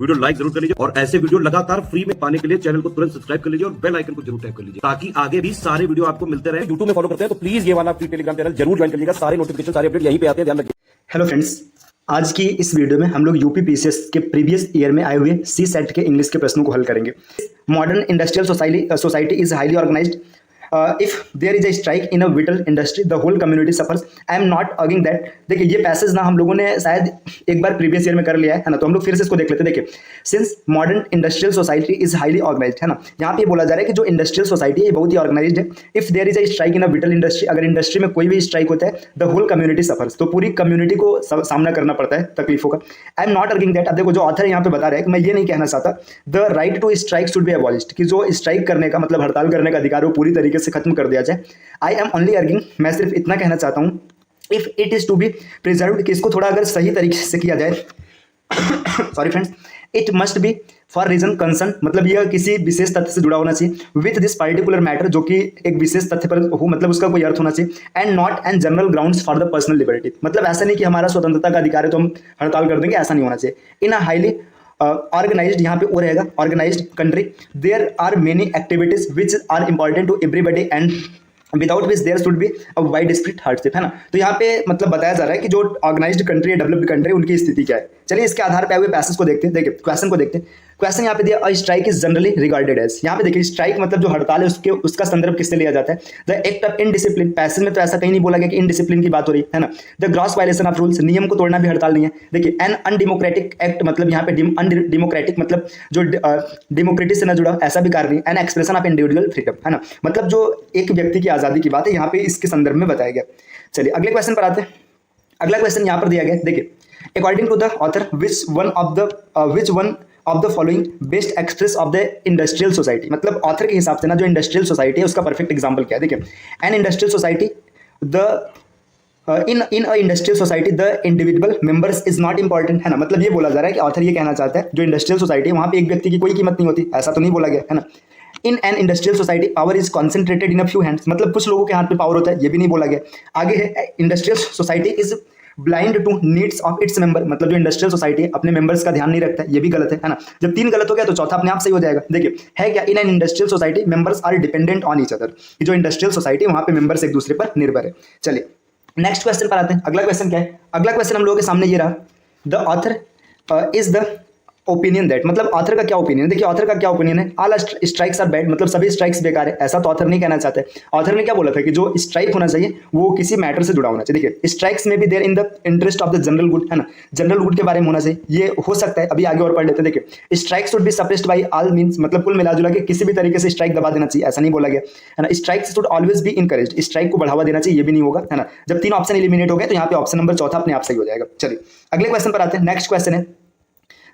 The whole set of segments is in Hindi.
वीडियो लाइक जरूर कर लीजिए और ऐसे वीडियो लगातार फ्री में पाने के लिए चैनल को तुरंत सब्सक्राइब कर लीजिए और बेल आइकन को जरूर टैप कर लीजिए ताकि आगे भी सारे वीडियो आपको मिलते रहे। यूट्यूब में फॉलो करते हैं तो प्लीज ये वाला फ्री टेलीग्राम चैनल जरूर ज्वाइन करिएगा। सारे नोटिफिकेशन सारे अपडेट यहीं पे आते हैं, ध्यान रखिए। हेलो फ्रेंड्स, आज की इस वीडियो में हम लोग यूपी पीसीएस के प्रीवियस ईयर में आए हुए सी सेट के इंग्लिश के प्रश्नों को हल करेंगे। Modern industrial society is highly organised. If there is a strike in a vital industry the whole community suffers. I am not arguing that. देखिए ये पैसेज ना हम लोगों ने शायद एक बार प्रीवियस ईयर में कर लिया है ना, तो हम लोग फिर से इसको देख लेते हैं। देखिए, since modern industrial society is highly organised, है ना, यहाँ पे बोला जा रहा है कि जो इंडस्ट्रियल सोसाइटी है बहुत ही ऑर्गेनाइज्ड है। If there is a strike in a vital industry, अगर इंडस्ट्री में कोई भी स्ट्राइक होता है द होल कम्युनिटी सफर्स, तो पूरी कम्युनिटी को सामना करना पड़ता है तकलीफों का। I am not arguing that. अब देखो जो ऑथर यहाँ पे बता रहे हैं कि मैं ये नहीं कहना चाहता the right to strike should be abolished, कि जो स्ट्राइक करने का मतलब हड़ताल करने का अधिकार वो पूरी तरीके से खत्म कर दिया जाए। आई एम ओनली अर्गिंग, मैं सिर्फ इतना कहना चाहता हूं, if it is to be preserved, कि इसको थोड़ा अगर सही तरीके से किया जाए sorry friends, it must be for reason concern, मतलब यह किसी विशेष तथ्य से जुड़ा होना चाहिए विथ दिस पर्टिकुलर मैटर, जो कि एक विशेष तथ्य पर हो, मतलब उसका कोई अर्थ होना चाहिए। And not and general grounds for the personal liberty, मतलब ऐसा नहीं कि हमारा स्वतंत्रता का अधिकार है तो हम हड़ताल कर देंगे, ऐसा नहीं होना चाहिए। इन अ हाईली ऑर्गेनाइज्ड, यहाँ पे वो रहेगा organised country, there are many activities which are important to everybody and without which there should be a wide spread hardship, है ना। तो यहाँ पे मतलब बताया जा रहा है कि जो ऑर्गेनाइज्ड कंट्री है, डेवलप्ड कंट्री, उनकी स्थिति क्या है। चलिए इसके आधार पे हुए पैसेज को देखते हैं। देखिए क्वेश्चन को देखते हैं। क्वेश्चन यहाँ पे दिया a strike is generally regarded as, यहाँ पे देखिए स्ट्राइक मतलब जो हड़ताल है उसका संदर्भ किससे लिया जाता है, the act of indiscipline. Passage में तो ऐसा कहीं नहीं बोला गया कि इनडिसिप्लिन की बात हो रही है ना। The gross violation of rules, नियम को तोड़ना भी हड़ताल नहीं है। देखिए एन अनडेमोक्रेटिक एक्ट, मतलब यहाँ पे अनडेमोक्रेटिक मतलब जो डेमोक्रेटिक से ना जुड़ा ऐसा भी कार्य नहीं। An expression of individual freedom, है ना, मतलब जो एक व्यक्ति की आजादी की बात है यहाँ पे इसके संदर्भ में बताया गया। चलिए अगले क्वेश्चन पर आते हैं। अगला क्वेश्चन यहाँ पर दिया गया, देखिए according to the author which one of the following best express of the industrial society, मतलब ऑथर के हिसाब से ना जो इंडस्ट्रियल सोसाइटी है उसका परफेक्ट एग्जांपल क्या है। देखिए N industrial society the in a industrial society the individual members is not important, है ना, मतलब ये बोला जा रहा है कि ऑथर ये कहना चाहता है जो इंडस्ट्रियल सोसाइटी है वहाँ पे एक व्यक्ति की कोई कीमत नहीं होती, ऐसा तो नहीं बोला गया, है ना। इन an industrial society power is concentrated in a few hands, मतलब कुछ लोगों के हाथ में पावर होता है, ये भी नहीं बोला गया। आगे है industrial society is blind to needs of its member, मतलब जो इंडस्ट्रियल सोसाइटी है अपने मेंबर्स का ध्यान नहीं रखता है, ये भी गलत है ना। जब तीन गलत हो गया तो चौथा अपने आप सही हो जाएगा। देखिए है क्या, in an industrial society members are dependent on each other, जो इंडस्ट्रियल सोसाइटी है वहां पे मेंबर्स एक दूसरे पर निर्भर है। चलिए नेक्स्ट क्वेश्चन पर आते हैं। अगला क्वेश्चन क्या है, अगला क्वेश्चन हम लोगों के सामने ये रहा, the author is the opinion that, मतलब ऑथर का क्या ओपिनियन है। देखिए ऑथर का क्या ओपिनियन है, ऑल स्ट्राइक्स आर बैड, मतलब सभी स्ट्राइक्स बेकार है, ऐसा तो ऑथर नहीं कहना चाहते। ऑथर ने क्या बोला था कि जो स्ट्राइक होना चाहिए वो किसी मैटर से जुड़ा होना चाहिए। देखिए स्ट्राइक्स में भी there in the interest of the general good, है ना, जनरल गुड के बारे में होना चाहिए, ये हो सकता है। अभी आगे और पढ़ लेते हैं। देखिए strikes should be suppressed bye all means, मतलब कुल मिला जुला के किसी भी तरीके से स्ट्राइक दबा देना चाहिए, ऐसा नहीं बोला गया, है ना। Strikes should always be encouraged, strike को बढ़ावा देना चाहिए, ये भी नहीं होगा, है ना। जब तीन ऑप्शन एलिमिनेट हो गए तो यहाँ पे ऑप्शन नंबर चौथा अपने आप सही हो जाएगा। चलिए अगले क्वेश्चन पर आते हैं। नेक्स्ट क्वेश्चन है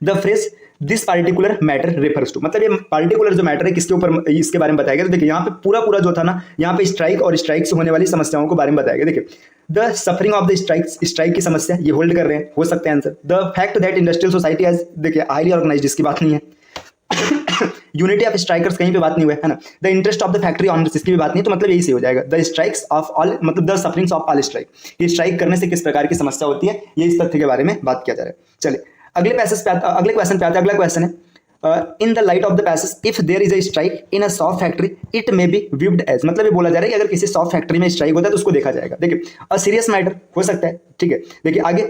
the phrase this particular matter refers to, मतलब ये पार्टिकुलर जो मैटर है किसके ऊपर इसके बारे में बताया गया। तो देखिए यहाँ पे पूरा जो था ना, यहाँ पे स्ट्राइक और स्ट्राइक से होने वाली समस्याओं के बारे में बताया गया। देखिए the suffering of the strike की समस्या, ये होल्ड कर रहे हैं, हो सकता है answer. The fact that industrial society as, देखिए हाईली ऑर्गेनाइज्ड, इसकी बात नहीं है। यूनिटी ऑफ स्ट्राइकर्स, कहीं पे बात नहीं हुआ है ना। The interest of the factory honours, इसकी भी बात नहीं, तो मतलब यही से हो जाएगा। द स्ट्राइक्स ऑफ ऑल, मतलब the sufferings of all strike, ये स्ट्राइक करने से किस प्रकार की समस्या होती है, ये इस तथ्य के बारे में बात किया जा रहा है। चलिए अगले क्वेश्चन पे आते हैं। अगला क्वेश्चन है in the light of the passage if there is a strike in a soft factory it may be viewed as, मतलब ये बोला जा रहा है कि अगर किसी सॉफ्ट फैक्ट्री में स्ट्राइक होता है तो उसको देखा जाएगा। देखिए अ सीरियस मैटर हो सकता है, ठीक है। देखिए आगे,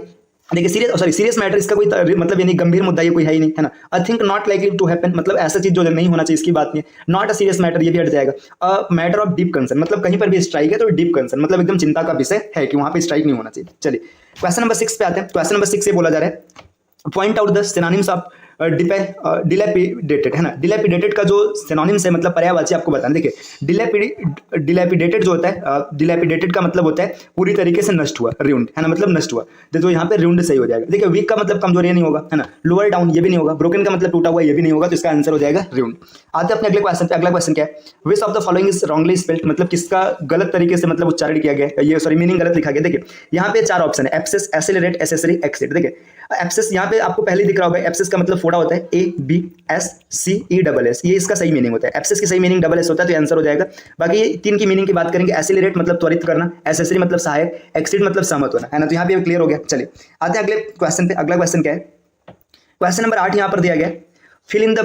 देखिए सीरियस मैटर, इसका कोई मतलब ये नहीं, गंभीर मुद्दा ये कोई है ही नहीं, है ना। I think not likely to happen, मतलब ऐसा चीज जो नहीं होना चाहिए, इसकी बात नहीं है। नॉट अ सीरियस मैटर, ये भी हट जाएगा। A matter of deep concern, मतलब कहीं पर भी स्ट्राइक है तो डीप कंसर्न, मतलब एकदम चिंता का विषय है कि वहां पे स्ट्राइक नहीं होना चाहिए। चलिए क्वेश्चन नंबर 6 पे आते हैं। क्वेश्चन नंबर 6 से बोला जा रहा है point out the synonyms of dilapidated, है ना। डिलैपिडेटेड का जो सिनोनिम्स है, मतलब पर्यायवाची आपको बताना। देखिए डिलैपिडेटेड जो होता है, डिलैपिडेटेड का मतलब होता है पूरी तरीके से नष्ट हुआ, रिउंड, है ना, मतलब नष्ट हुआ। तो यहाँ पे रिउंड सही हो जाएगा। देखिए वीक का मतलब कमजोर, ये नहीं होगा, है ना। लोअर डाउन, ये भी नहीं होगा। ब्रोकन का मतलब टूटा हुआ, ये भी नहीं होगा, तो इसका आंसर हो जाएगा रिउंड। आते हैं अपने अगले क्वेश्चन पे। अगला क्वेश्चन क्या है, which of the following is wrongly spelled, मतलब किसका गलत तरीके से मतलब उच्चारण किया गया है, ये सॉरी मीनिंग गलत लिखा गया। देखिए यहाँ पे चार ऑप्शन है, एब्सेस, एसेलरेट, एसेसरी, एक्सिट। देखिए एब्सेस यहाँ पे आपको पहले दिख रहा होगा, एब्सेस का मतलब फोड़ा होता है, ABSCE, ये इसका सही मीनिंग होता है। एब्सेस की सही मीनिंग डबल एस होता है, तो आंसर हो जाएगा। बाकी ये तीन की मीनिंग की बात करेंगे, एसिलरेट मतलब त्वरित करना, एसेसरी मतलब सहायक, एक्सिट मतलब सहमत होना, है ना। तो यहाँ पे क्लियर हो गया। चलिए आते हैं अगले क्वेश्चन पे। अगला क्वेश्चन क्या है, क्वेश्चन नंबर 8 यहां पर दिया गया, fill in the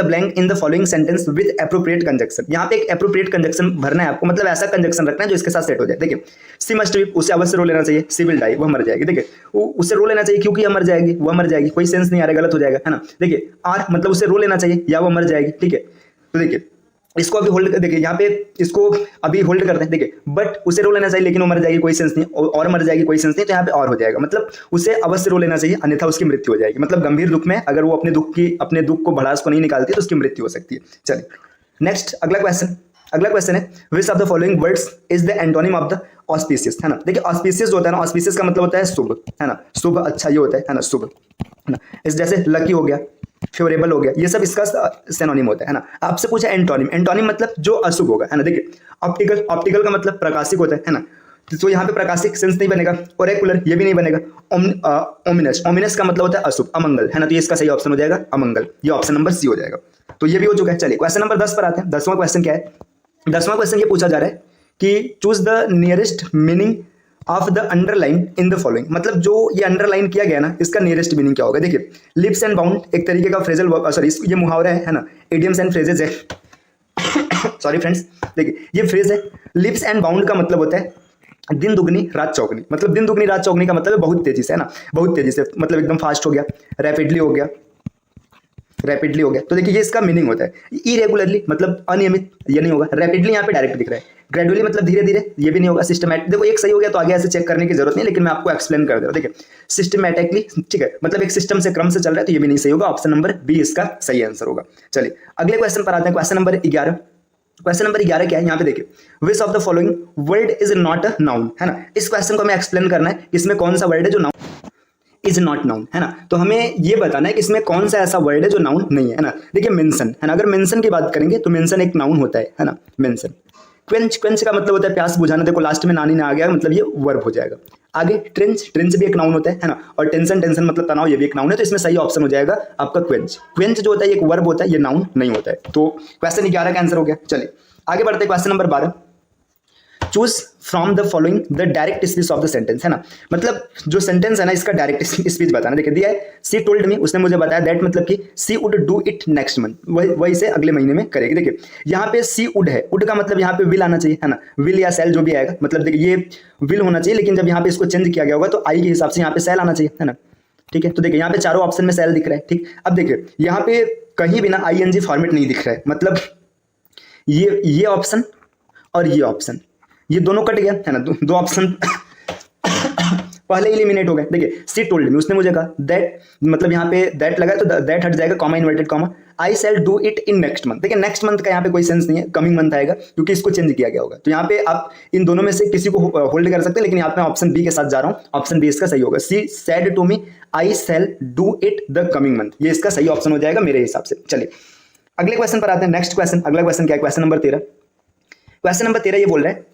blank in the following sentence with appropriate conjunction. यहाँ पे एक एप्रोप्रिएट कंजक्शन भरना है आपको, मतलब ऐसा कंजक्शन रखना है जो इसके साथ सेट हो जाए। देखिए सी मस्ट बी, उसे अवश्य रो लेना चाहिए, सी विल डाई, वह मर जाएगी। देखिए उसे रो लेना चाहिए क्योंकि यह मर जाएगी, वह मर जाएगी, कोई सेंस नहीं आ रहा, गलत हो जाएगा, है ना। देखिए आर मतलब उसे रो लेना चाहिए या वह मर जाएगी, ठीक है। तो देखिए इसको अभी होल्ड, देखिए यहाँ पे इसको अभी होल्ड करते हैं। देखिए बट उसे रो लेना चाहिए लेकिन वो मर जाएगी, कोई सेंस नहीं, और मर जाएगी, कोई सेंस नहीं, तो यहाँ पे और हो जाएगा, मतलब उसे अवश्य रो लेना चाहिए अन्यथा उसकी मृत्यु हो जाएगी। मतलब गंभीर दुख में अगर वो अपने दुख को भड़ास को नहीं निकालती तो उसकी मृत्यु हो सकती है। चलिए नेक्स्ट अगला क्वेश्चन है, which of the following words is the antonym of the auspicious, है ना। देखिए ऑस्पिशियस जो होता है ना, ऑस्पिशियस का मतलब होता है शुभ, है ना, शुभ, अच्छा, ये होता है ना, शुभ, है ना। इस जैसे लकी हो गया, फेवरेबल हो गया, ये सब इसका सिनोनिम होता है ना। आपसे पूछा एंटोनिम, एंटोनिम मतलब जो अशुभ होगा, है ना। देखिए ऑप्टिकल का मतलब प्रकाशिक होता है ना, तो यहाँ पे प्रकाशिक सेंस नहीं बनेगा, ओरेकुलर ये भी नहीं बनेगा, ओमिनस का मतलब होता है अशुभ, अमंगल, है ना, तो ये इसका सही ऑप्शन हो जाएगा अमंगल, ये ऑप्शन नंबर सी हो जाएगा। तो ये भी हो चुका है। चलिए क्वेश्चन नंबर 10 पर आते हैं। 10वां क्वेश्चन क्या है, 10वां क्वेश्चन ये पूछा जा रहा है कि choose the nearest meaning of the underline in the following, मतलब जो ये अंडरलाइन किया गया ना इसका नियरेस्ट मीनिंग क्या होगा। देखिए लिप्स एंड बाउंड एक तरीके का फ्रेजल, सॉरी ये मुहावरा है ना, इडियम्स एंड फ्रेजेस है सॉरी फ्रेंड्स। देखिए ये फ्रेज है, लिप्स एंड बाउंड का मतलब होता है दिन दुगनी रात चौगनी, मतलब दिन दुगनी रात चौगनी का मतलब है बहुत तेजी से, है ना, बहुत तेजी से, मतलब एकदम फास्ट हो गया, रैपिडली हो गया, रैपिडली हो गया। तो देखिए ये इसका मीनिंग होता है। इरेगुलरली मतलब अनियमित, ये नहीं होगा। रैपिडली यहाँ पे डायरेक्ट दिख रहा है। ग्रेजुअली मतलब धीरे धीरे, ये भी नहीं होगा। सिस्टमैटिक, देखो एक सही हो गया तो आगे ऐसे चेक करने की जरूरत नहीं, लेकिन मैं आपको एक्सप्लेन कर दे रहा हूँ। देखिए सिस्टमैटिकली, ठीक है, मतलब एक सिस्टम से क्रम से चल रहा है, तो ये भी नहीं सही होगा। ऑप्शन नंबर बी इसका सही आंसर होगा। चलिए अगले क्वेश्चन पर आते हैं, क्वेश्चन नंबर 11। क्वेश्चन नंबर 11 क्या है, यहाँ पे देखिए, which of the following word is not a noun, है ना। इस क्वेश्चन को हमें एक्सप्लेन करना है, इसमें कौन सा वर्ड है जो नाउन इज नॉट नाउन, है ना। तो हमें ये बताना है कि इसमें कौन सा ऐसा वर्ड है जो नाउन नहीं है ना। देखिए मेंशन, है ना, अगर मेंशन की बात करेंगे तो मेंशन एक नाउन होता है ना, मेंशन। क्वेंच, क्वेंच का मतलब होता है प्यास बुझाना, देखो लास्ट में नानी ने आ गया, मतलब ये वर्ब हो जाएगा। आगे ट्रेंच, ट्रेंच भी एक नाउन होता है ना, और टेंशन, टेंशन मतलब तनाव, ये भी एक नाउन है, तो इसमें सही ऑप्शन हो जाएगा आपका क्वेंच। क्वेंच जो होता है एक वर्ब होता है, ये नाउन नहीं होता है। तो क्वेश्चन 11 का आंसर हो गया। चलिए आगे बढ़ते हैं, question number 12, choose from the following the direct speech of the sentence, है ना, मतलब जो सेंटेंस है ना इसका डायरेक्ट स्पीच बताना। देखिए दिया है, सी टोल्ड मी, उसने मुझे बताया, दैट मतलब कि she would do it next month, वही से अगले महीने में करेगी। देखिए यहाँ पे सी वुड है, वुड का मतलब यहाँ पे विल आना चाहिए, है ना, विल या सेल जो भी आएगा, मतलब देखिए ये विल होना चाहिए, लेकिन जब यहाँ पे इसको चेंज किया गया होगा तो आई के हिसाब से यहाँ पे सेल आना चाहिए, है ना, ठीक है। तो देखिए यहाँ पे चारों ऑप्शन में सेल दिख रहा है, ठीक। अब देखिए यहाँ पे कहीं भी ना ING फॉर्मेट नहीं दिख रहा है, मतलब ये ऑप्शन और ये ऑप्शन, ये दोनों कट गया, है ना, दो ऑप्शन पहले एलिमिनेट हो गए। देखिए सी टोल्ड मी, उसने मुझे कहा, दैट मतलब यहाँ पे दैट लगा तो दैट हट जाएगा, comma inverted comma, I shall do it in next month. देखिए नेक्स्ट मंथ का यहाँ पे कोई सेंस नहीं है, कमिंग मंथ आएगा क्योंकि इसको चेंज किया गया होगा। तो यहाँ पे आप इन दोनों में से किसी को होल्ड कर सकते हैं, लेकिन यहाँ पे ऑप्शन बी के साथ जा रहा हूँ, ऑप्शन बी इसका सही होगा। She said to me I shall do it the coming month, ये इसका सही ऑप्शन हो जाएगा मेरे हिसाब से। चलिए अगले क्वेश्चन पर आते हैं। नेक्स्ट क्वेश्चन, अगला क्वेश्चन क्या है, क्वेश्चन नंबर 13। क्वेश्चन नंबर 13 ये बोल रहा है,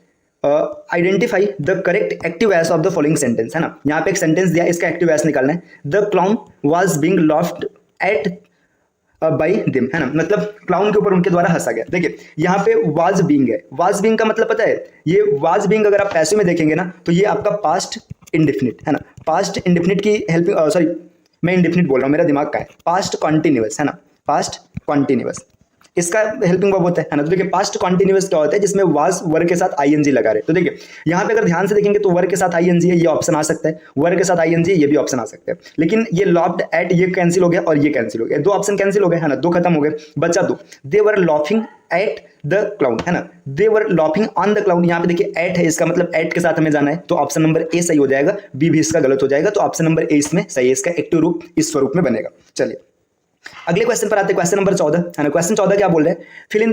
identify the correct active voice of the following sentence, है ना। यहाँ पे एक सेंटेंस दिया, इसका एक्टिव वॉइस निकालना है। The clown was being laughed eight bye them, है ना, मतलब क्लाउन के ऊपर उनके द्वारा हंसा गया। देखिए यहाँ पे वाज बीइंग है, वाज बीइंग का मतलब पता है, ये वाज बीइंग अगर आप पैसे में देखेंगे ना तो ये आपका पास्ट इंडेफिनिट, है ना, पास्ट इंडेफिनिट की हेल्पिंग, सॉरी मैं इंडेफिनिट बोल रहा हूँ, मेरा दिमाग का है, पास्ट कॉन्टिन्यूअस, है ना, पास्ट कॉन्टिन्यूअस इसका हेल्पिंग वर्ब होता है ना। तो देखिए पास्ट कॉन्टिन्यूअस क्या होता है, जिसमें वाज वर्ग के साथ ING लगा रहे। तो देखिए यहाँ पे अगर ध्यान से देखेंगे तो वर्ग के साथ ING है, ये ऑप्शन आ सकता है, वर्ग के साथ ING ये भी ऑप्शन आ सकता है, लेकिन ये लॉफ्ड एट ये कैंसिल हो गया और ये कैंसिल हो गया, दो ऑप्शन कैंसिल हो गए, है ना, दो खत्म हो गए, बचा दो। दे वर लॉफिंग एट द क्लाउन, है ना, दे वर लॉफिंग ऑन द क्लाउन। यहाँ पे देखिए एट है, इसका मतलब एट के साथ हमें जाना है, तो ऑप्शन नंबर ए सही हो जाएगा, बी भी इसका गलत हो जाएगा, तो ऑप्शन नंबर ए इसमें सही है, इसका एक्टिव रूप इस स्वरूप में बनेगा। चलिए अगले क्वेश्चन पर आते हैं, क्वेश्चन नंबर 14, है ना। क्वेश्चन 14 क्या बोल रहे हैं, fill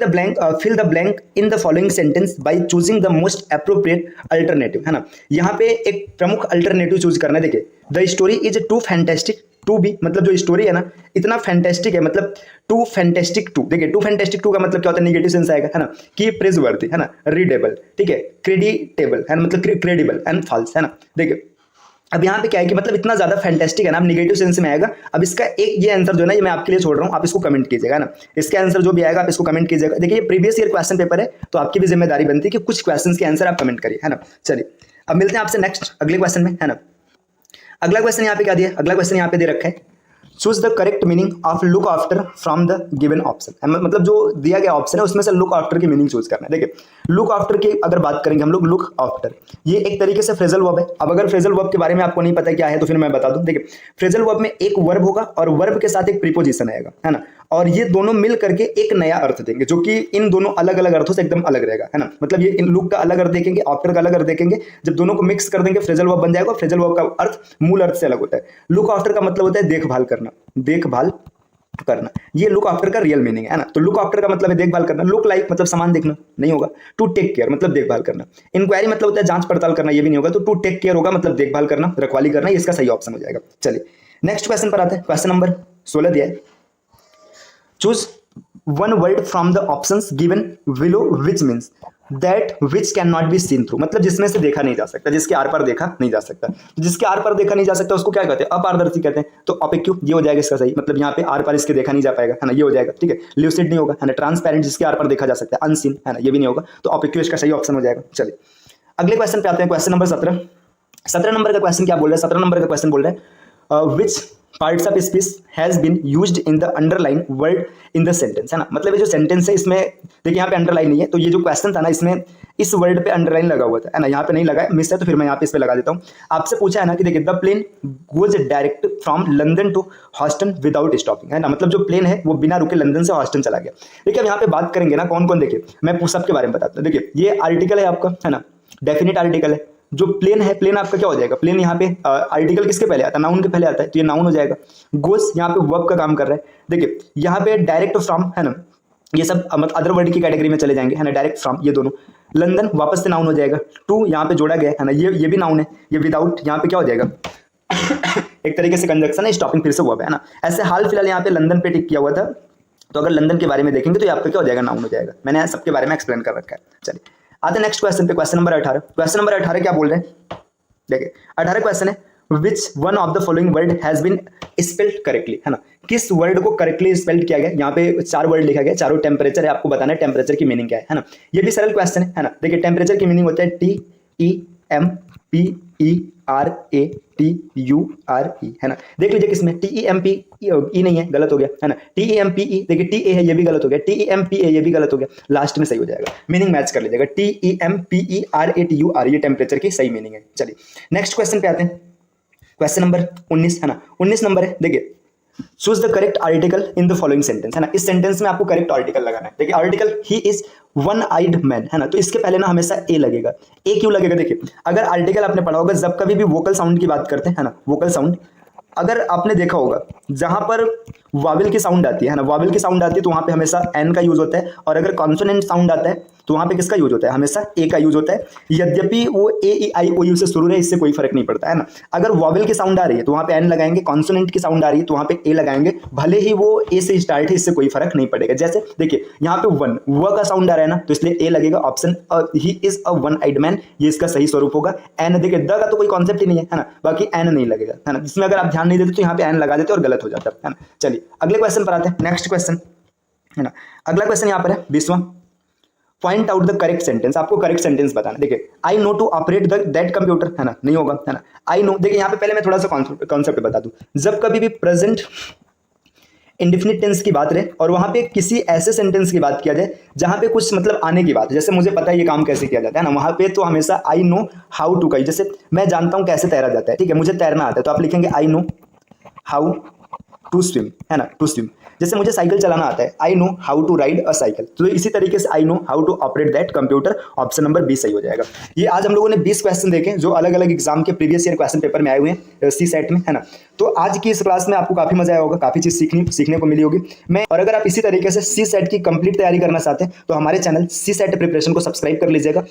the blank in the following sentence by choosing the most appropriate alternative, है ना। यहाँ पे एक प्रमुख अल्टरनेटिव चूज करना है। देखिए the story is too fantastic to be, मतलब जो स्टोरी है ना इतना फैंटेस्टिक है, मतलब टू फैंटेस्टिक टू। देखिए टू फैंटेस्टिक टू का मतलब क्या होता है, नेगेटिव सेंस आएगा, है ना, कि प्रेजवर्दी, है ना, रीडेबल, ठीक है, क्रेडिटेबल, है ना, मतलब क्रेडिबल एंड फॉल्स, है ना। देखिए अब यहाँ पे क्या है कि मतलब इतना ज्यादा फैंटेस्टिक है ना, अब नेगेटिव सेंस में आएगा। अब इसका एक ये आंसर जो है ना, ये मैं आपके लिए छोड़ रहा हूँ, आप इसको कमेंट कीजिएगा ना, इसका आंसर जो भी आएगा आप इसको कमेंट कीजिएगा। देखिए ये प्रीवियस ईयर क्वेश्चन पेपर है, तो आपकी भी जिम्मेदारी बनती है कि कुछ क्वेश्चन के आंसर आप कमेंट करिए, है ना। चलिए अब मिलते हैं आपसे नेक्स्ट अगले क्वेश्चन में, है ना। अगला क्वेश्चन यहाँ पे क्या दिया, अगला क्वेश्चन यहाँ पे दे रखा है, choose the correct meaning of look after from the given option. मतलब जो दिया गया ऑप्शन है उसमें से लुक आफ्टर की मीनिंग चूज करना है। देखिए लुक आफ्टर की अगर बात करेंगे हम लोग, लुक आफ्टर ये एक तरीके से फ्रेजल वर्ब है। अब अगर फ्रेजल वर्ब के बारे में आपको नहीं पता क्या है तो फिर मैं बता दूं। देखिए फ्रेजल वर्ब में एक वर्ब होगा और वर्ब के साथ एक प्रीपोजिशन आएगा, है ना, और ये दोनों मिल करके एक नया अर्थ देंगे जो कि इन दोनों अलग अलग अर्थों से एकदम अलग रहेगा, है ना। मतलब ये इन लुक का अलग अर्थ देखेंगे, आफ्टर का अलग अर्थ देखेंगे, जब दोनों को मिक्स कर देंगे फ्रेजल वर्ब बन जाएगा। फ्रेजल वर्ब का अर्थ मूल अर्थ से अलग होता है। लुक आफ्टर का मतलब होता है देखभाल करना, देखभाल करना, ये लुक आफ्टर का रियल मीनिंग है ना। तो लुक आफ्टर का मतलब है देखभाल करना। लुक लाइक मतलब सामान देखना नहीं होगा। टू टेक केयर मतलब देखभाल करना। इंक्वायरी मतलब होता है जांच पड़ताल करना, ये भी नहीं होगा। तो टू टेक केयर होगा मतलब देखभाल करना, रखवाली करना, ये इसका सही ऑप्शन हो जाएगा। चलिए नेक्स्ट क्वेश्चन पर आते हैं। क्वेश्चन नंबर 16 दिया है, choose one word from the options given below which means that which can not be seen through. मतलब जिसमें से देखा नहीं जा सकता, जिसके आर पार देखा नहीं जा सकता। जिसके आर पार देखा नहीं जा सकता उसको क्या कहते हैं? अपारदर्शी कहते हैं। तो ऑपेक्यू ये हो जाएगा इसका सही। मतलब यहाँ पे आर पार इसके देखा नहीं जा पाएगा, है ना, ये हो जाएगा। ठीक है, ल्यूसिड नहीं होगा, है ना। ट्रांसपेरेंट जिसके आर पार देखा जा सकता है, अनसीन, है ना, ये भी नहीं होगा। तो ऑपेक्यू इसका सही ऑप्शन हो जाएगा। चलिए अगले क्वेश्चन पे आते हैं। Question number 17। 17 नंबर का क्वेश्चन क्या बोल रहा है? 17 नंबर का क्वेश्चन बोल रहा है which parts of speech has been used in the underline word in the sentence, है ना। मतलब ये जो सेंटेंस है इसमें देखिए यहाँ पे अंडरलाइन नहीं है, तो ये जो क्वेश्चन था ना इसमें इस वर्ड पे अंडरलाइन लगा हुआ था, है ना। यहाँ पे नहीं लगा है, मिस है, तो फिर मैं यहाँ पे इस पे लगा देता हूँ। आपसे पूछा है ना कि देखिए the plane goes direct from London to Houston without stopping, है ना। मतलब जो प्लेन है वो बिना रुके लंदन से हॉस्टन चला गया। देखिए अब यहाँ पे बात करेंगे ना कौन कौन, देखिए मैं सबके बारे में बताता हूँ। देखिए ये आर्टिकल है आपका, है ना, डेफिनेट आर्टिकल है। जो प्लेन है, प्लेन आपका क्या हो जाएगा? प्लेन यहाँ पे आर्टिकल किसके पहले आता है? नाउन के पहले आता है, तो ये नाउन हो जाएगा। गोस यहाँ पे वर्ब का काम कर रहा है। देखिए यहाँ पे डायरेक्ट फ्रॉम, है ना, ये सब मतलब अदर वर्ड की कैटेगरी में चले जाएंगे, है ना। डायरेक्ट फ्रॉम ये दोनों। लंदन वापस से नाउन हो जाएगा। टू यहाँ पे जोड़ा गया है ना, ये भी नाउन है। ये विदाउट यहाँ पे क्या हो जाएगा? एक तरीके से कंजक्शन है, स्टॉपिंग फिर से हुआ है ना। ऐसे हाल फिलहाल यहाँ पे लंदन पे टिक किया हुआ था, तो अगर लंदन के बारे में देखेंगे तो यहाँ पे क्या हो जाएगा? नाउन हो जाएगा। मैंने सबके बारे में एक्सप्लेन कर रखा है। चलिए आते नेक्स्ट क्वेश्चन पे। Question number 18। क्वेश्चन नंबर 18 क्या बोल रहे हैं? देखिए 18 क्वेश्चन है, which one of the following word has been spelled correctly, है ना। किस वर्ड को करेक्टली स्पेल्ड किया गया? यहाँ पे 4 वर्ड लिखा गया, चारों टेम्परेचर है। आपको बताना है टेम्परेचर की मीनिंग क्या है ना। ये भी सरल क्वेश्चन है ना। देखिए टेम्परेचर की मीनिंग होता है TEMPERATURE, है ना। देख लीजिए किसमें TEMPE नहीं है, गलत हो गया, है ना। TEMPE देखिए TA है, ये भी गलत हो गया। TEMPA ये भी गलत हो गया, लास्ट में सही हो जाएगा। मीनिंग मैच कर लीजिएगा। TEMPERATURE ये टेम्परेचर की सही मीनिंग है। चलिए नेक्स्ट क्वेश्चन पे आते हैं। क्वेश्चन नंबर 19, है ना, 19 नंबर है। देखिए choose the correct article in the following sentence, है ना। इस सेंटेंस में आपको करेक्ट आर्टिकल लगाना है। देखिए article he is one eyed man, है ना, तो इसके पहले ना हमेशा ए लगेगा। ए क्यों लगेगा? देखिए अगर आर्टिकल आपने पढ़ा होगा, जब कभी भी वोकल साउंड की बात करते हैं, है ना, वोकल साउंड, अगर आपने देखा होगा जहां पर वावल की साउंड आती है ना, वावल की साउंड आती है तो वहां पे हमेशा एन का यूज होता है। और अगर कॉन्सोनेंट साउंड आता है तो वहां पे किसका यूज होता है? हमेशा ए का यूज होता है। यद्यपि वो AEIOU से शुरू है, इससे कोई फर्क नहीं पड़ता, है ना। अगर वावल की साउंड आ रही है तो वहां पे एन लगाएंगे, कॉन्सोनेंट की साउंड आ रही है तो वहां पे ए लगाएंगे, भले ही वो ए से स्टार्ट है, इससे कोई फर्क नहीं पड़ेगा। जैसे देखिए यहाँ पे वन का साउंड आ रहा है ना, तो इसलिए ए लगेगा। Option he is a one eyed man, ये इसका सही स्वरूप होगा। एन देखिए द का तो कोई कॉन्सेप्ट ही नहीं है ना, बाकी एन नहीं लगेगा, है ना। जिसमें अगर आप ध्यान नहीं देते तो यहाँ पे एन लगा देते और गलत हो जाता है ना। चलिए अगले क्वेश्चन पर आते हैं। नेक्स्ट क्वेश्चन, है ना, अगला क्वेश्चन यहाँ पर है 20वां। Point out the correct sentence. आपको करेक्ट सेंटेंस बताना। देखिए I know to operate that computer, है ना, नहीं होगा, है ना। आई नो, देखिए यहाँ पे पहले मैं थोड़ा सा कॉन्सेप्ट बता दूं। जब कभी भी प्रेजेंट इंडिफिनिट टेंस की बात रहे और वहां पे किसी ऐसे सेंटेंस की बात किया जाए जहां पे कुछ मतलब आने की बात है, जैसे मुझे पता है ये काम कैसे किया जाता है ना, वहां पे तो हमेशा आई नो हाउ टू का, जैसे मैं जानता हूं कैसे तैरा जाता है, ठीक है, मुझे तैरना आता है, तो आप लिखेंगे I know how to swim, है ना, टू स्विम। जैसे मुझे साइकिल चलाना आता है, I know how to ride a cycle, तो इसी तरीके से I know how to operate that computer. Option number 20 सही हो जाएगा। ये आज हम लोगों ने 20 क्वेश्चन देखे जो अलग अलग एग्जाम के प्रीवियस ईयर क्वेश्चन पेपर में आए हुए हैं सी सेट में, है ना। तो आज की इस क्लास में आपको काफी मजा आया होगा, काफी चीज सीखने को मिली होगी। और अगर आप इसी तरीके से सी सेट की कंप्लीट तैयारी करना चाहते हैं तो हमारे चैनल सी सेट प्रिपरेशन को सब्सक्राइब कर लीजिएगा।